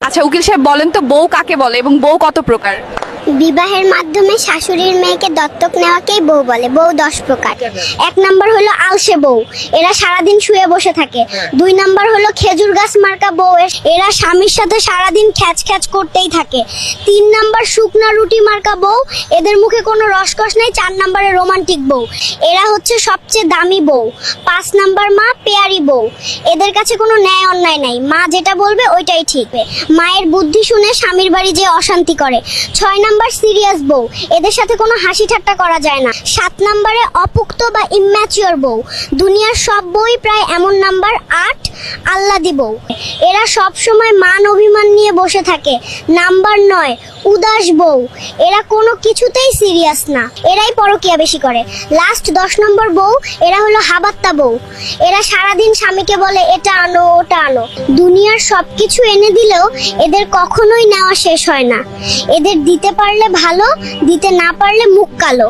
আচ্ছা উকিল সাহেব বলেন তো বউ কাকে বলে এবং বউ কত প্রকার? বিবাহের মাধ্যমে শাশুড়ির মেয়েকে দত্তক নেওয়াকেই বউ বলে। বউ 10 প্রকার। 1 নম্বর হলো আলসে বউ, এরা সারাদিন শুয়ে বসে থাকে। 2 নম্বর হলো খেজুর গাছ মার্কা বউ, এরা স্বামীর সাথে সারাদিন খ্যাচ খ্যাচ করতেই থাকে। 3 নম্বর শুকনা রুটি মার্কা বউ, এদের মুখে কোনো রসকস নেই। 4 নম্বরে রোমান্টিক বউ, এরা হচ্ছে সবচেয়ে দামি বউ। 5 নম্বর মা পেয়ারি বউ, এদের কাছে কোনো ন্যায় অন্যায় নাই, মা যেটা বলবে ওইটাই ঠিক। মায়ের বুদ্ধি শুনে স্বামীর বাড়ি যে অশান্তি করে। 6 নম্বর সিরিয়াস বউ, এদের সাথে কোনো হাসি ঠাট্টা করা যায় না। 7 নম্বরে অপুক্ত বা ইম্যাচিওর বউ, দুনিয়ার সব বই প্রায় এমন। নাম্বার 8 আল্লাদি বউ, এরা সব সময় মান অভিমান নিয়ে বসে থাকে। নাম্বার 9 উদাস বউ, এরা কোনো কিছুতেই সিরিয়াস না, এরাই পরকিয়া বেশি করে। লাস্ট 10 নম্বর বউ, এরা হলো হাবাত্তা বউ, এরা সারাদিন স্বামীকে বলে এটা আনো ওটা আনো। দুনিয়ার সবকিছু এনে দিলেও এদের কখনোই নেওয়া শেষ হয় না। এদের দিতে পারলে ভালো, দিতে না পারলে মুখ কালো।